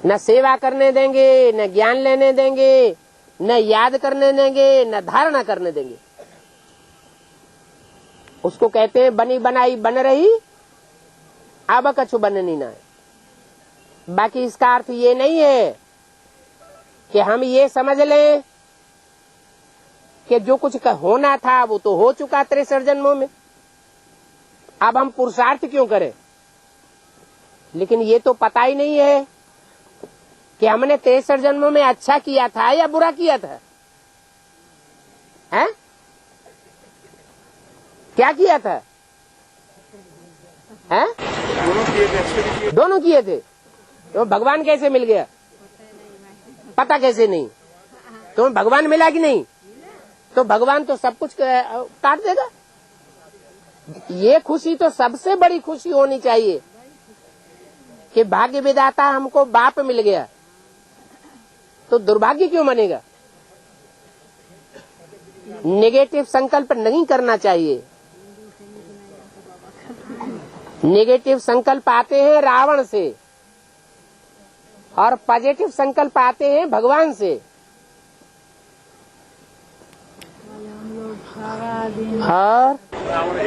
न सेवा करने देंगे, न ज्ञान लेने देंगे, न याद करने देंगे, न धारणा करने देंगे। उसको कहते हैं बनी बनाई बन रही, अब कछु बननी ना है। बाकी इसका अर्थ ये नहीं है कि हम ये समझ लें कि जो कुछ होना था वो तो हो चुका 63 जन्मों में, अब हम पुरुषार्थ क्यों करें। लेकिन ये तो पता ही नहीं है कि हमने 63 जन्मों में अच्छा किया था या बुरा किया था, हैं? क्या किया था, हैं? दोनों किए थे। तो भगवान कैसे मिल गया, पता कैसे नहीं। तो भगवान मिला कि नहीं, तो भगवान तो सब कुछ काट देगा। ये खुशी तो सबसे बड़ी खुशी होनी चाहिए कि भाग्य विधाता हमको बाप मिल गया, तो दुर्भाग्य क्यों बनेगा। नेगेटिव संकल्प नहीं करना चाहिए। नेगेटिव संकल्प आते हैं रावण से और पॉजिटिव संकल्प आते हैं भगवान से। और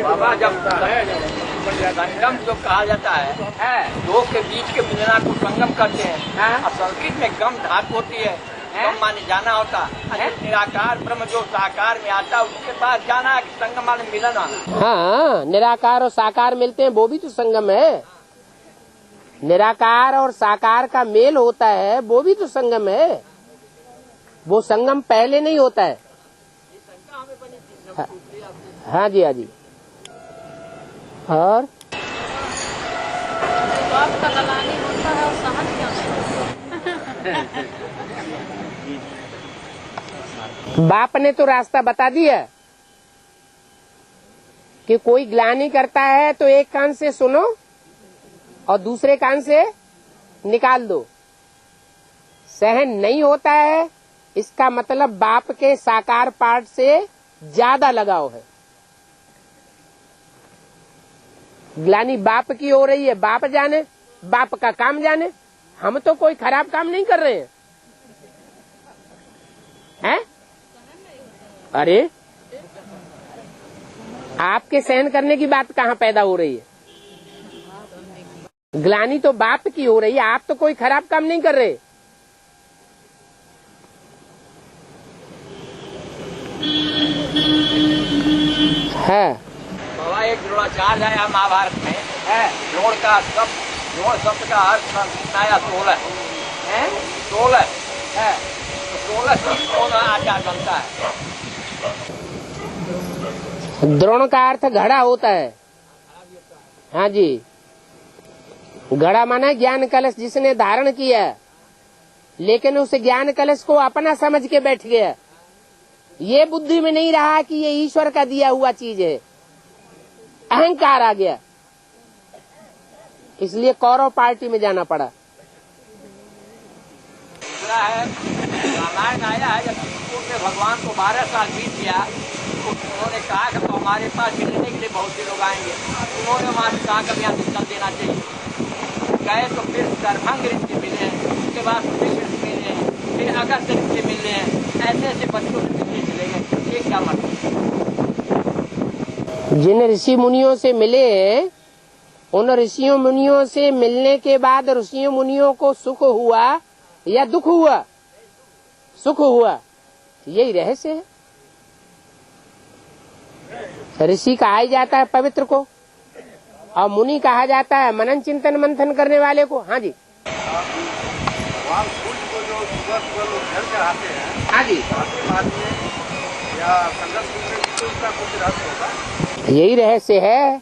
बाबा जब संगम जो कहा जाता है, दो के बीच के मिलना को संगम करते हैं। और संस्कृत में गम धातु होती है, गम माने जाना होता है। निराकार ब्रह्म जो साकार में आता है उसके पास जाना है, संगम माने मिलन आना। हाँ, निराकार और साकार मिलते हैं, वो भी तो संगम है। निराकार और साकार का मेल होता है, वो भी तो संगम है। वो संगम पहले नहीं होता है। हाँ जी, हाँ जी। और बाप का दलाली होता है और समझ क्या बाप ने तो रास्ता बता दिया कि कोई ग्लानि करता है तो एक कान से सुनो और दूसरे कान से निकाल दो। सहन नहीं होता है, इसका मतलब बाप के साकार पार्ट से ज्यादा लगाव है। ग्लानि बाप की हो रही है, बाप जाने, बाप का काम जाने। हम तो कोई खराब काम नहीं कर रहे हैं, हैं? अरे आपके सहन करने की बात कहाँ पैदा हो रही है। ग्लानि तो बाप की हो रही है, आप तो कोई खराब काम नहीं कर रहे। है बाबा एक द्रोणाचार्य है महाभारत में है। द्रोण का शब्द का अर्थ संस्कृत 16 है, 16 है। तो 16 से द्रोण आचार्य बनता है। द्रोण का अर्थ घड़ा होता है। हाँ जी, घड़ा माना ज्ञान कलश जिसने धारण किया, लेकिन उस ज्ञान कलश को अपना समझ के बैठ गया। ये बुद्धि में नहीं रहा कि ये ईश्वर का दिया हुआ चीज है, अहंकार आ गया, इसलिए कौरव पार्टी में जाना पड़ा। दूसरा है रामायण आया है, जब में भगवान को 12 साल बीत गया, उन्होंने कहा कि तो हमारे पास मिलने के लिए बहुत से लोग आएंगे। उन्होंने वहाँ से कहा कि यहाँ से चल देना चाहिए। गए तो फिर दरभंग ऋषि मिले, उसके बाद ऋषि मिले, फिर अगस्त ऋषि मिले। ऐसे ऐसे बच्चों से मिलने चले गए। ये क्या मतलब? जिन ऋषि मुनियों से मिले, उन ऋषियों मुनियों से मिलने के बाद ऋषियों मुनियों को सुख हुआ या दुख हुआ? सुख हुआ। यही रहस्य है। ऋषि कहा जाता है पवित्र को, और मुनि कहा जाता है मनन चिंतन मंथन करने वाले को। हाँ जी, हाँ जी, यही रहस्य है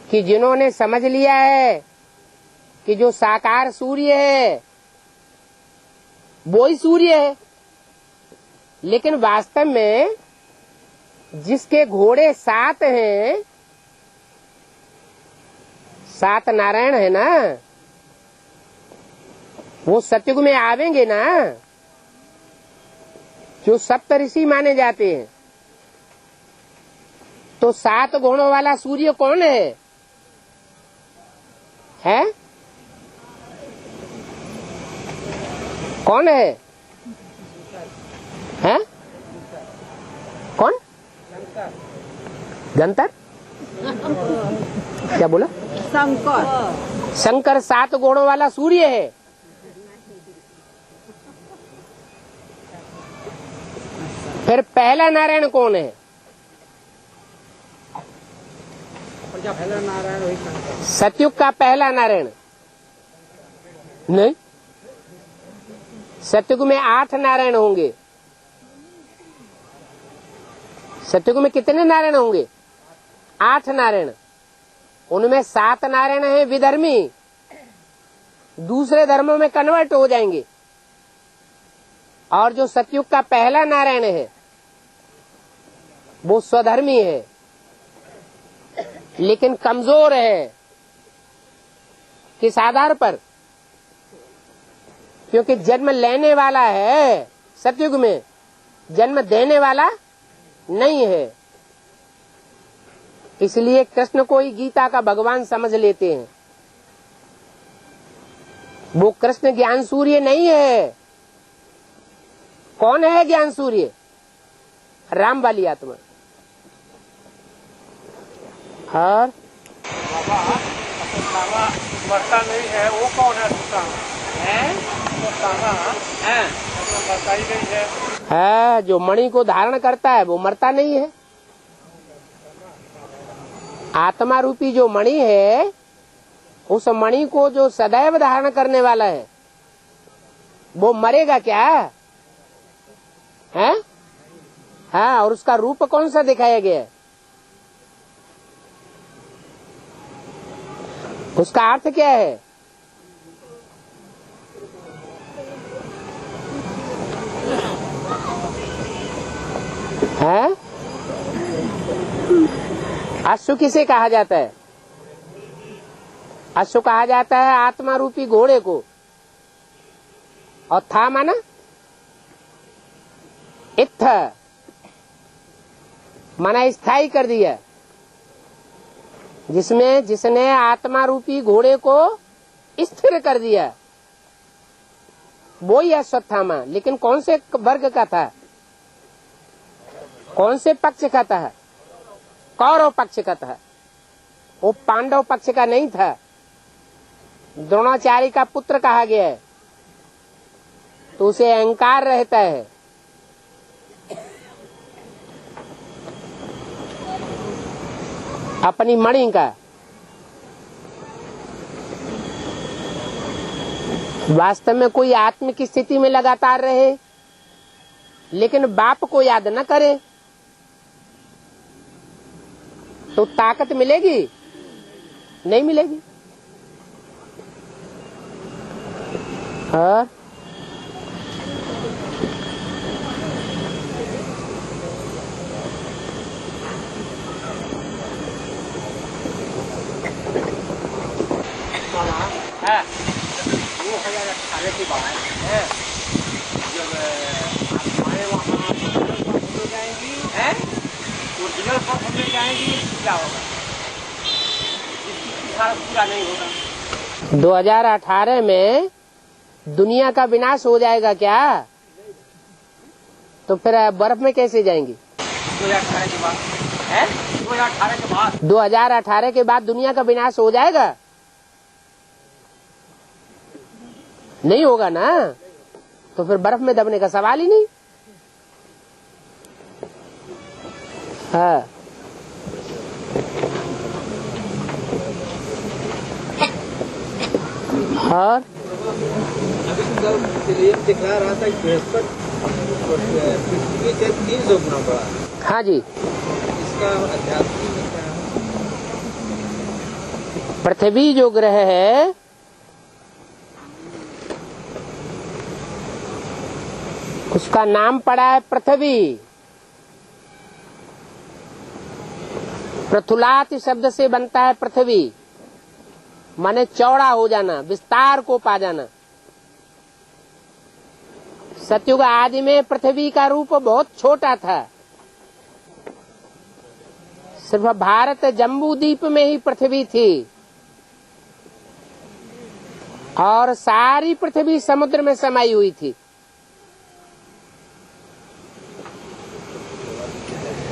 कि जिन्होंने समझ लिया है कि जो साकार सूर्य है वो ही सूर्य है, लेकिन वास्तव में जिसके घोड़े 7 हैं, 7 नारायण है ना, वो सतयुग में आवेंगे ना, जो सप्त ऋषि माने जाते हैं। तो 7 गुणों वाला सूर्य कौन है? हैं? कौन है? हैं? कौन? गंतर? क्या बोला? शंकर 7 गुणों वाला सूर्य है। फिर पहला नारायण कौन है? पहला नारायण वही शंकर। सतयुग का पहला नारायण नहीं। सतयुग में 8 नारायण होंगे। सतयुग में कितने नारायण होंगे? 8 नारायण। उनमें 7 नारायण हैं विधर्मी, दूसरे धर्मों में कन्वर्ट हो जाएंगे। और जो सतयुग का पहला नारायण है वो स्वधर्मी है, लेकिन कमजोर है। किस आधार पर? क्योंकि जन्म लेने वाला है सतयुग में, जन्म देने वाला नहीं है। इसलिए कृष्ण को ही गीता का भगवान समझ लेते हैं। वो कृष्ण ज्ञान सूर्य नहीं है। कौन है ज्ञान सूर्य? राम वाली आत्मा। और मरता नहीं है, वो कौन है? मरता ही नहीं है। जो मणि को धारण करता है वो मरता नहीं है। आत्मा रूपी जो मणि है, उस मणि को जो सदैव धारण करने वाला है वो मरेगा क्या है? हाँ, और उसका रूप कौन सा दिखाया गया है? उसका अर्थ क्या है? हैं? अश्व किसे कहा जाता है? अश्व कहा जाता है आत्मा रूपी घोड़े को। और था माना इत्थ, माना स्थायी कर दिया। जिसने आत्मा रूपी घोड़े को स्थिर कर दिया वो ही अश्वत्थामा। लेकिन कौन से वर्ग का था? कौन से पक्ष का था? कौरव पक्ष का था। वो पांडव पक्ष का नहीं था। द्रोणाचार्य का पुत्र कहा गया है, तो उसे अहंकार रहता है। अपनी मणि का। वास्तव में कोई आत्म की स्थिति में लगातार रहे, लेकिन बाप को याद न करे तो ताकत मिलेगी? नहीं मिलेगी। हाँ, है 2018 की बात है, जब हमारे वहाँ घूमने जाएंगी है, ओरिजिनल पर घूमने जाएंगी, क्या होगा? इसकी सारा पूरा नहीं होगा। 2018 में दुनिया का विनाश हो जाएगा क्या? तो फिर बर्फ में कैसे जाएंगी? 2018 के बाद है, 2018 के बाद 2018 के बाद दुनिया का विनाश हो जाएगा? नहीं होगा ना। तो फिर बर्फ में दबने का सवाल ही नहीं। हाँ, और दिखला रहा था बृहस्पति पृथ्वी से 300 गुना बड़ा। हाँ जी, इसका अध्यात्म में क्या है? पृथ्वी जो ग्रह है उसका नाम पड़ा है पृथ्वी। पृथुलात शब्द से बनता है पृथ्वी, माने चौड़ा हो जाना, विस्तार को पा जाना। सतयुग आदि में पृथ्वी का रूप बहुत छोटा था। सिर्फ भारत जम्बू द्वीप में ही पृथ्वी थी और सारी पृथ्वी समुद्र में समाई हुई थी।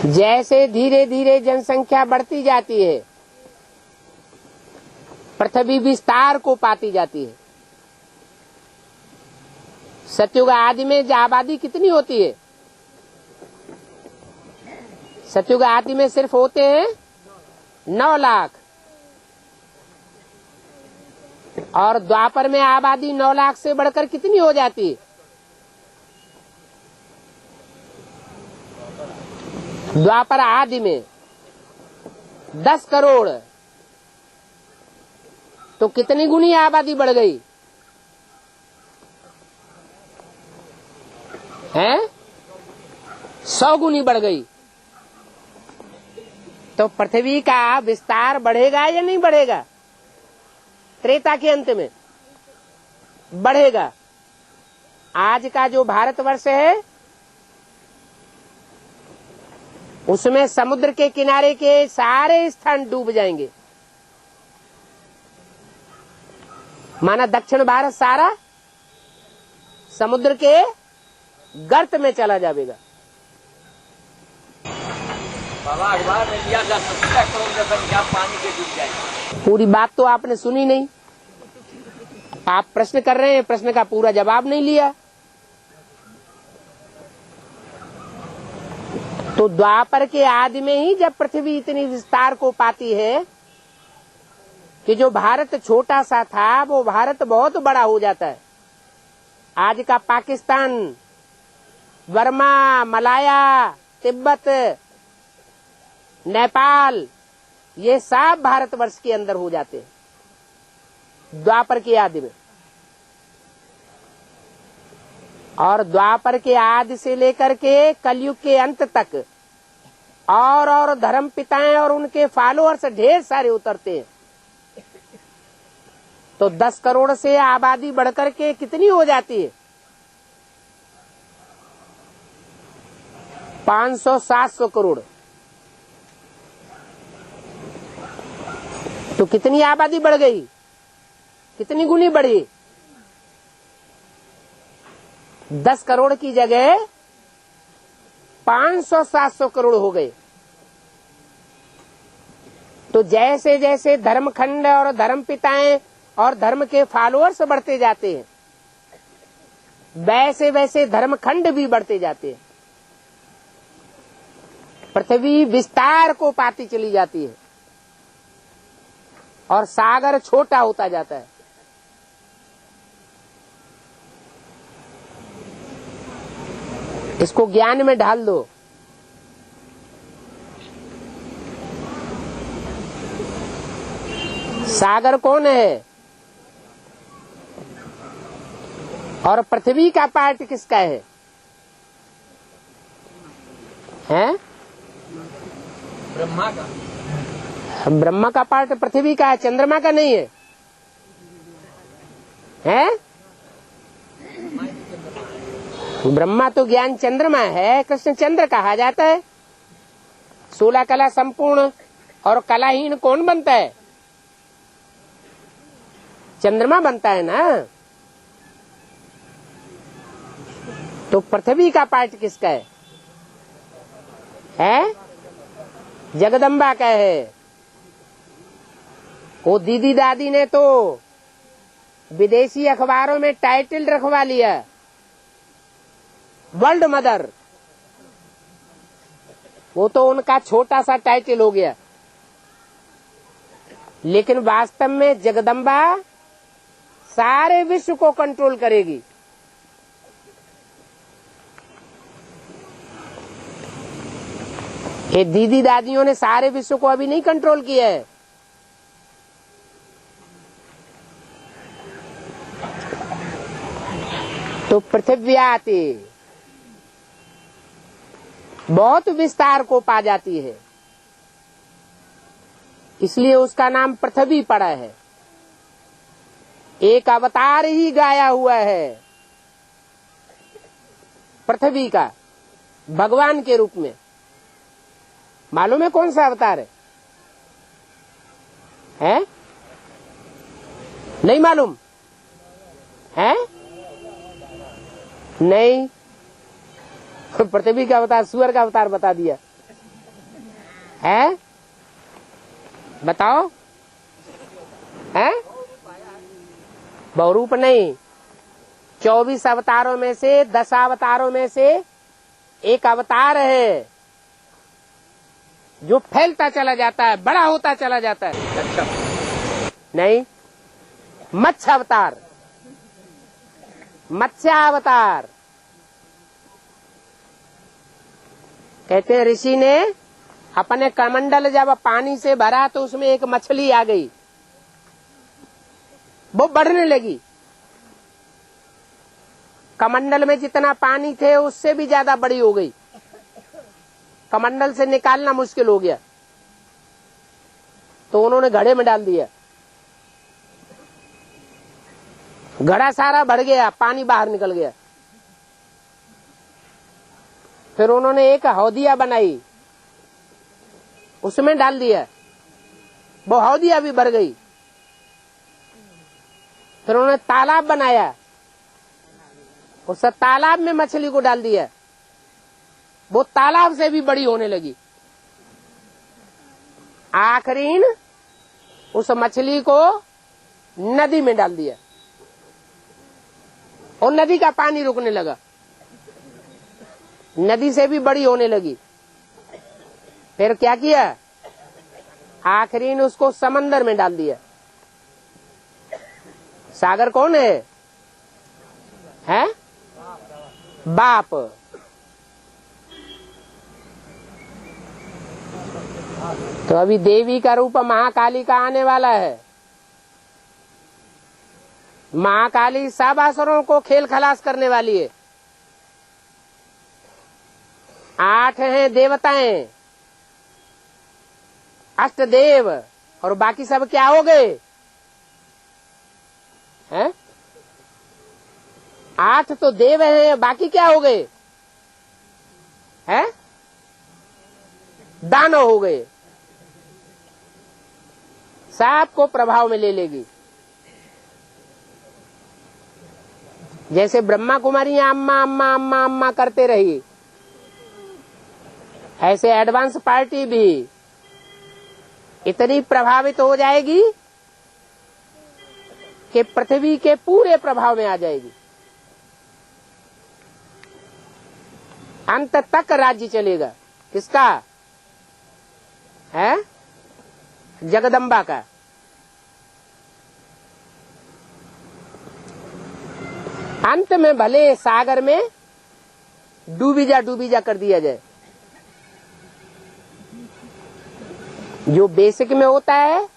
जैसे धीरे धीरे जनसंख्या बढ़ती जाती है, पृथ्वी विस्तार को पाती जाती है। सतयुग आदि में आबादी कितनी होती है? सतयुग आदि में सिर्फ होते हैं 9 लाख और द्वापर में आबादी 9 लाख से बढ़कर कितनी हो जाती है? द्वापर आदि में 10 करोड़। तो कितनी गुनी आबादी बढ़ गई है? 100 गुनी बढ़ गई। तो पृथ्वी का विस्तार बढ़ेगा या नहीं बढ़ेगा? त्रेता के अंत में बढ़ेगा। आज का जो भारतवर्ष है उसमें समुद्र के किनारे के सारे स्थान डूब जाएंगे। माना दक्षिण भारत सारा समुद्र के गर्त में चला जाएगा। बाबा अखबार में दिया 70 करोड़ जनसंख्या पानी के डूब जाएगी। पूरी बात तो आपने सुनी नहीं। आप प्रश्न कर रहे हैं, प्रश्न का पूरा जवाब नहीं लिया। तो द्वापर के आदि में ही जब पृथ्वी इतनी विस्तार को पाती है कि जो भारत छोटा सा था वो भारत बहुत बड़ा हो जाता है। आज का पाकिस्तान, बर्मा, मलाया, तिब्बत, नेपाल, ये सब भारतवर्ष के अंदर हो जाते हैं द्वापर के आदि में। और द्वापर के आदि से लेकर के कलयुग के अंत तक और धर्म पिताएं और उनके फॉलोअर्स ढेर सारे उतरते हैं। तो 10 करोड़ से आबादी बढ़कर के कितनी हो जाती है? 500-700 करोड़। तो कितनी आबादी बढ़ गई? कितनी गुनी बढ़ी? 10 करोड़ की जगह 500-700 करोड़ हो गए। तो जैसे जैसे धर्मखंड और धर्म पिताएं और धर्म के फॉलोअर्स बढ़ते जाते हैं वैसे वैसे धर्मखंड भी बढ़ते जाते हैं। पृथ्वी विस्तार को पाती चली जाती है और सागर छोटा होता जाता है। इसको ज्ञान में ढाल दो। सागर कौन है और पृथ्वी का पार्ट किसका है? हैं? ब्रह्मा का। ब्रह्मा का पार्ट पृथ्वी का है, चंद्रमा का नहीं है। हैं? ब्रह्मा तो ज्ञान चंद्रमा है, कृष्ण चंद्र कहा जाता है। 16 कला संपूर्ण और कलाहीन कौन बनता है? चंद्रमा बनता है ना। तो पृथ्वी का पार्ट किसका है? है? जगदम्बा का है। वो दीदी दादी ने तो विदेशी अखबारों में टाइटल रखवा लिया, वर्ल्ड मदर। वो तो उनका छोटा सा टाइटल हो गया, लेकिन वास्तव में जगदम्बा सारे विश्व को कंट्रोल करेगी। ये दीदी दादियों ने सारे विश्व को अभी नहीं कंट्रोल किया है। तो पृथ्व्याति बहुत विस्तार को पा जाती है, इसलिए उसका नाम पृथ्वी पड़ा है। एक अवतार ही गाया हुआ है पृथ्वी का भगवान के रूप में। मालूम है कौन सा अवतार है? नहीं मालूम है? नहीं, पृथ्वी का अवतार सूअर का अवतार बता दिया है। बताओ है? बहुरूप नहीं, 24 अवतारों में से 10 अवतारों में से एक अवतार है जो फैलता चला जाता है, बड़ा होता चला जाता है। अच्छा नहीं, मत्स्य अवतार, मत्स्यावतार। कहते हैं ऋषि ने अपने कमंडल जब पानी से भरा तो उसमें एक मछली आ गई, वो बढ़ने लगी। कमंडल में जितना पानी थे उससे भी ज्यादा बड़ी हो गई, कमंडल से निकालना मुश्किल हो गया, तो उन्होंने घड़े में डाल दिया। घड़ा सारा भर गया, पानी बाहर निकल गया। फिर उन्होंने एक हौदिया बनाई, उसमें डाल दिया, वो हौदिया भी भर गई। फिर उन्होंने तालाब बनाया, उस तालाब में मछली को डाल दिया, वो तालाब से भी बड़ी होने लगी। आखिरीन उस मछली को नदी में डाल दिया और नदी का पानी रुकने लगा, नदी से भी बड़ी होने लगी। फिर क्या किया? आखिरीन उसको समंदर में डाल दिया। सागर कौन है? हैं? बाप। तो अभी देवी का रूप महाकाली का आने वाला है। महाकाली सब असुरों को खेल खलास करने वाली है। 8 हैं देवताएं, अष्टदेव, और बाकी सब क्या हो गए हैं? 8 तो देव हैं, बाकी क्या हो गए हैं? दानव हो गए। सबको प्रभाव में ले लेगी। जैसे ब्रह्मा कुमारी अम्मा अम्मा अम्मा अम्मा करते रही, ऐसे एडवांस पार्टी भी इतनी प्रभावित हो जाएगी कि पृथ्वी के पूरे प्रभाव में आ जाएगी। अंत तक राज्य चलेगा। किसका है? जगदम्बा का। अंत में भले सागर में डूबी जा कर दिया जाए। जो बेसिक में होता है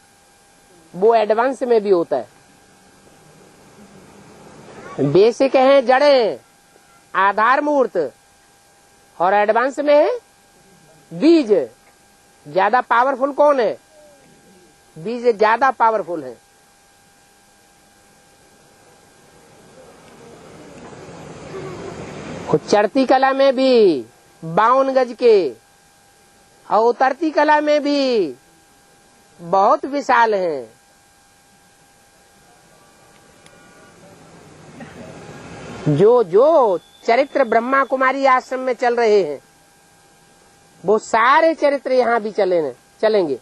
वो एडवांस में भी होता है। बेसिक है जड़ें, आधार मूर्त, और एडवांस में है बीज। ज्यादा पावरफुल कौन है? बीज ज्यादा पावरफुल है। चढ़ती कला में भी 52 गज के, और उतरती कला में भी बहुत विशाल हैं। जो जो चरित्र ब्रह्मा कुमारी आश्रम में चल रहे हैं वो सारे चरित्र यहाँ भी चलेंगे।